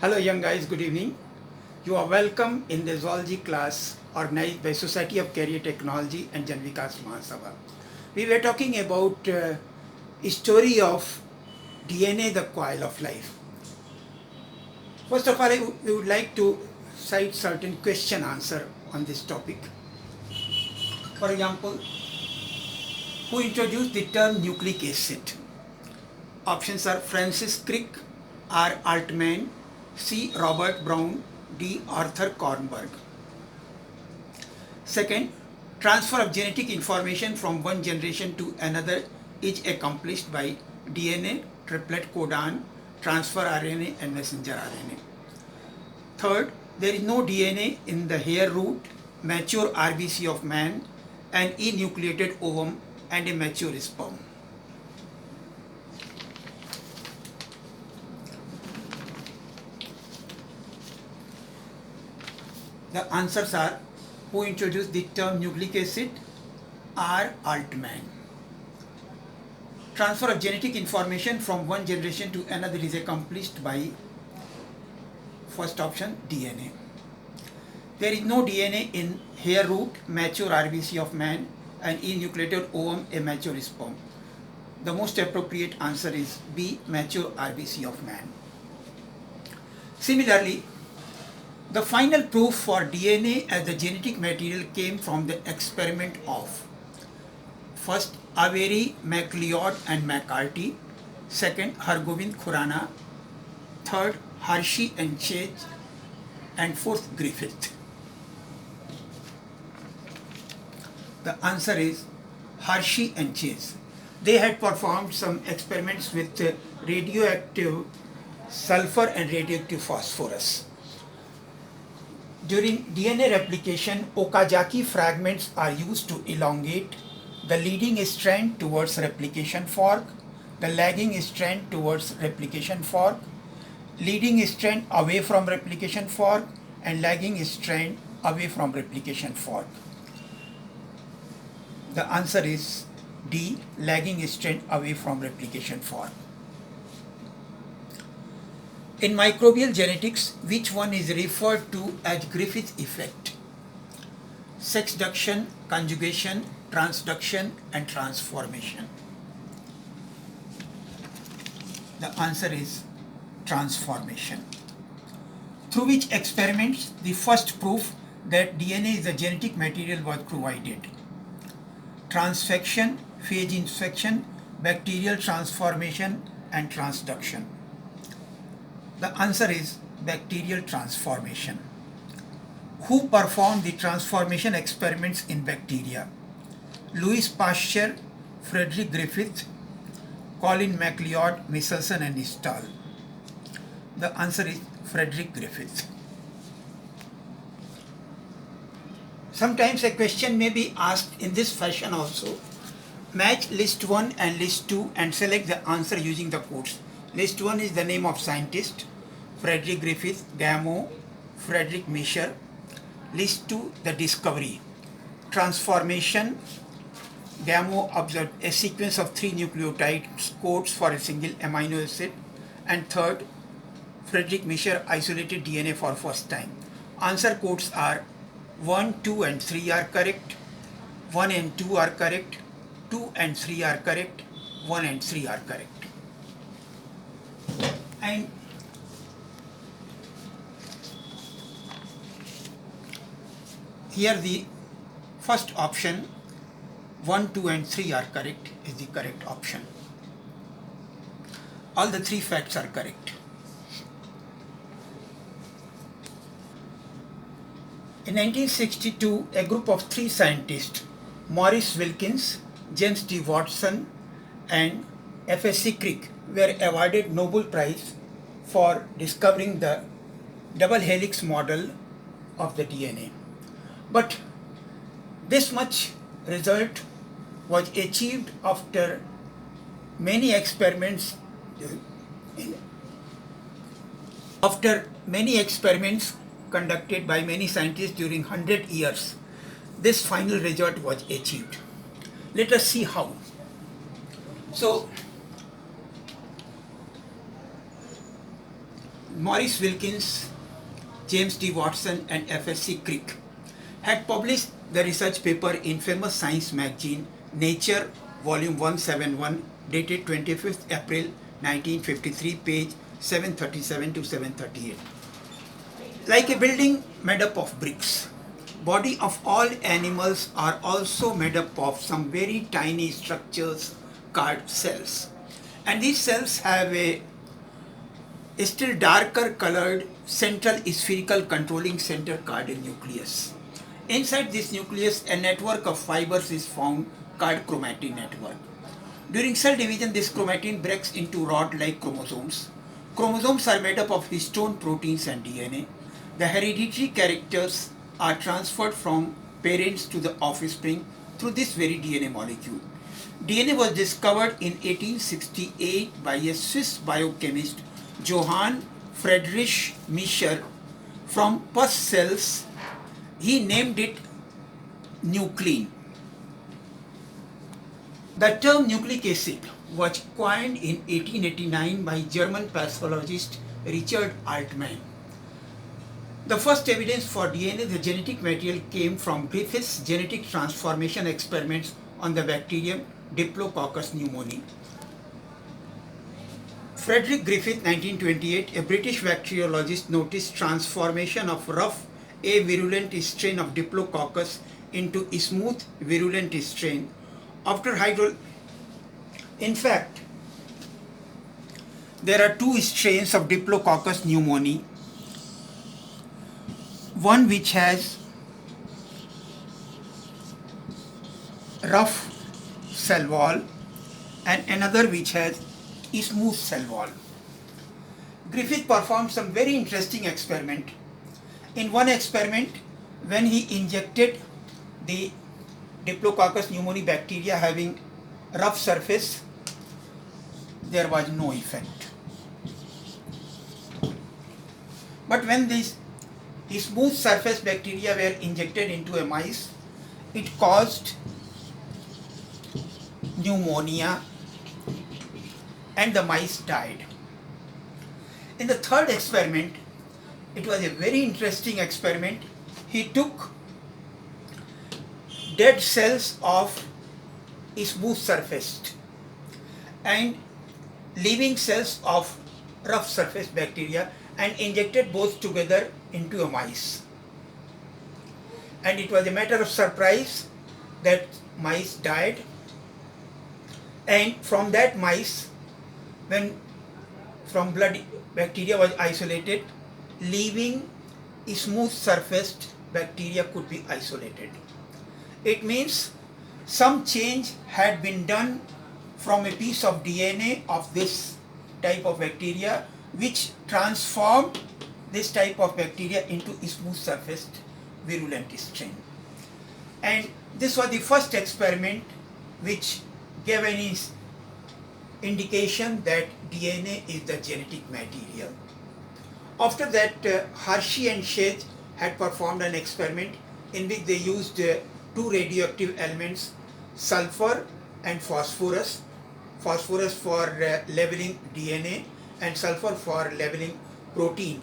Hello young guys, good evening. You are welcome in the zoology class organized by Society of Career Technology and Jan Vikas Mahasabha. We were talking about story of DNA, the coil of life. First of all, we would like to cite certain question answer on this topic. For example, who introduced the term nucleic acid? Options are Francis Crick, R. Altman, C. Robert Brown, D. Arthur Kornberg. Second, transfer of genetic information from one generation to another is accomplished by DNA, triplet codon, transfer RNA and messenger RNA. Third, there is no DNA in the hair root, mature RBC of man, an enucleated ovum and a mature sperm. The answers are: who introduced the term nucleic acid? R. Altman. Transfer of genetic information from one generation to another is accomplished by first option, DNA. There is no DNA in hair root, mature RBC of man, an enucleated ovum, a mature sperm. The most appropriate answer is B, mature RBC of man. Similarly, the final proof for DNA as the genetic material came from the experiment of first Avery, MacLeod and McCarthy, second Hargobind Khurana, third Hershey and Chase, and fourth Griffith. The answer is Hershey and Chase. They had performed some experiments with radioactive sulfur and radioactive phosphorus. During DNA replication, Okazaki fragments are used to elongate the leading strand towards replication fork, the lagging strand towards replication fork, leading strand away from replication fork, and lagging strand away from replication fork. The answer is D, lagging strand away from replication fork. In microbial genetics, which one is referred to as Griffith effect? Sexduction, conjugation, transduction, and transformation. The answer is transformation. Through which experiments the first proof that DNA is the genetic material was provided? Transfection, phage infection, bacterial transformation, and transduction. The answer is bacterial transformation. Who performed the transformation experiments in bacteria? Louis Pasteur, Frederick Griffith, Colin MacLeod, Michelson and Stahl. The answer is Frederick Griffith. Sometimes a question may be asked in this fashion also. Match list 1 and list 2 and select the answer using the codes. List 1 is the name of scientist, Frederick Griffith, Gamow, Frederick Miescher. List 2, the discovery. Transformation, Gamow observed a sequence of 3 nucleotides codes for a single amino acid. And third, Frederick Miescher isolated DNA for first time. Answer codes are 1, 2 and 3 are correct, 1 and 2 are correct, 2 and 3 are correct, 1 and 3 are correct. And here the first option, 1, 2 and 3 are correct, is the correct option. All the 3 facts are correct. In 1962, a group of 3 scientists, Maurice Wilkins, James D. Watson, and F.S.C. Crick, were awarded Nobel Prize for discovering the double helix model of the DNA. But this much result was achieved after many experiments. Conducted by many scientists during 100 years, this final result was achieved. Let us see how. So, Maurice Wilkins, James D. Watson, and FSC Crick had published the research paper in famous science magazine Nature, volume 171, dated 25th April 1953, page 737 to 738. Like a building made up of bricks, body of all animals are also made up of some very tiny structures called cells. And these cells have a still darker colored central spherical controlling center called a nucleus. Inside this nucleus, a network of fibers is found called chromatin network. During cell division, this chromatin breaks into rod-like chromosomes. Chromosomes are made up of histone proteins and DNA. The hereditary characters are transferred from parents to the offspring through this very DNA molecule. DNA was discovered in 1868 by a Swiss biochemist Johann Friedrich Miescher from pus cells. He named it nuclein. The term nucleic acid was coined in 1889 by German pathologist Richard Altman. The first evidence for DNA, the genetic material, came from Griffith's genetic transformation experiments on the bacterium Diplococcus pneumoniae. Frederick Griffith, 1928, a British bacteriologist, noticed transformation of rough avirulent strain of Diplococcus into a smooth virulent strain after In fact, there are two strains of Diplococcus pneumoniae, one which has rough cell wall and another which has a smooth cell wall. Griffith performed some very interesting experiment. In one experiment, when he injected the Diplococcus pneumoniae bacteria having rough surface, there was no effect. But when these smooth surface bacteria were injected into a mice, it caused pneumonia and the mice died. In the third experiment, it was a very interesting experiment. He took dead cells of smooth surfaced and living cells of rough surface bacteria and injected both together into a mice. And it was a matter of surprise that mice died, and from that mice, when from blood bacteria was isolated, living smooth surfaced bacteria could be isolated. It means some change had been done from a piece of DNA of this type of bacteria, which transformed this type of bacteria into a smooth surfaced virulent strain. And this was the first experiment which gave any indication that DNA is the genetic material. After that, Hershey and Chase had performed an experiment in which they used two radioactive elements, sulfur and phosphorus. Phosphorus for labeling DNA and sulfur for labeling protein.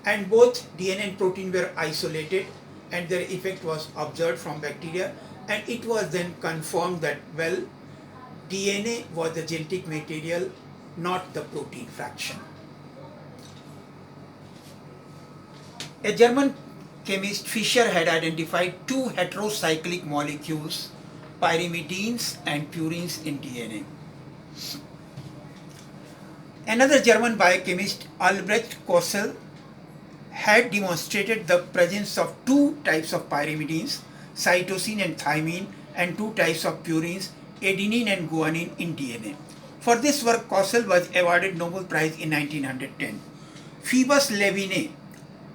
And both DNA and protein were isolated and their effect was observed from bacteria, and it was then confirmed that, well, DNA was the genetic material, not the protein fraction. A German chemist, Fischer, had identified two heterocyclic molecules, pyrimidines and purines, in DNA. Another German biochemist, Albrecht Kossel, had demonstrated the presence of two types of pyrimidines, cytosine and thymine, and two types of purines, adenine and guanine, in DNA. For this work, Kossel was awarded Nobel Prize in 1910. Phoebus Leviné,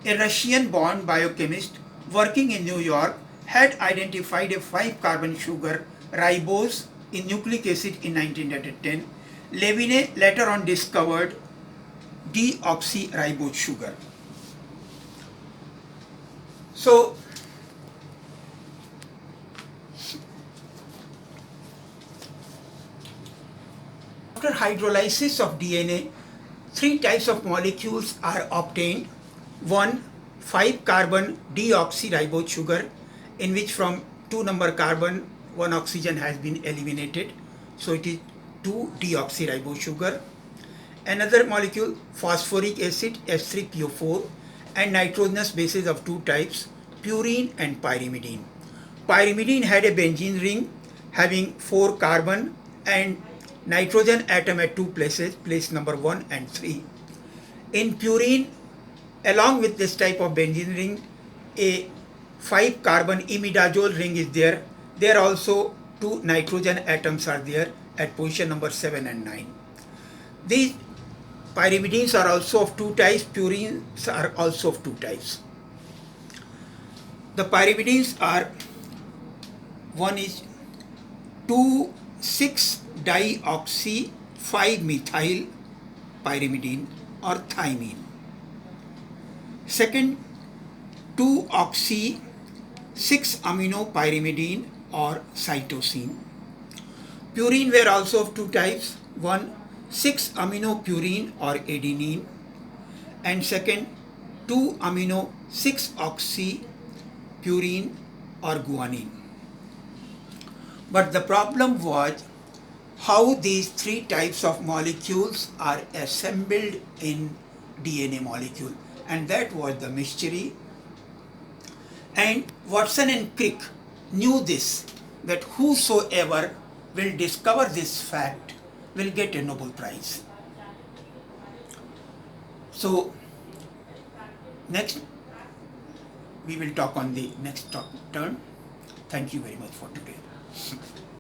a Russian-born biochemist working in New York, had identified a 5-carbon sugar, ribose, in nucleic acid in 1910. Leviné later on discovered deoxyribose sugar. So, after hydrolysis of DNA, three types of molecules are obtained. One, 5-carbon deoxyribose sugar, in which from 2 number carbon 1 oxygen has been eliminated, so it is 2-deoxyribose sugar. Another molecule, phosphoric acid H3PO4, and nitrogenous bases of two types, purine and pyrimidine. Pyrimidine had a benzene ring having 4 carbon and nitrogen atom at 2 places, place number 1 and 3. In purine, along with this type of benzene ring, a 5-carbon imidazole ring is there. There also 2 nitrogen atoms are there at position number 7 and 9. These pyrimidines are also of two types, purines are also of two types. The pyrimidines are, one is 2,6-dioxy-5-methyl pyrimidine or thymine. Second, 2-oxy-6-aminopyrimidine or cytosine. Purine were also of two types, one 6-aminopurine or adenine, and second 2-amino-6-oxypurine or guanine. But the problem was how these three types of molecules are assembled in DNA molecule, and that was the mystery. And Watson and Crick knew this, that whosoever will discover this fact will get a Nobel Prize. So next we will talk on the next turn. Thank you very much for today.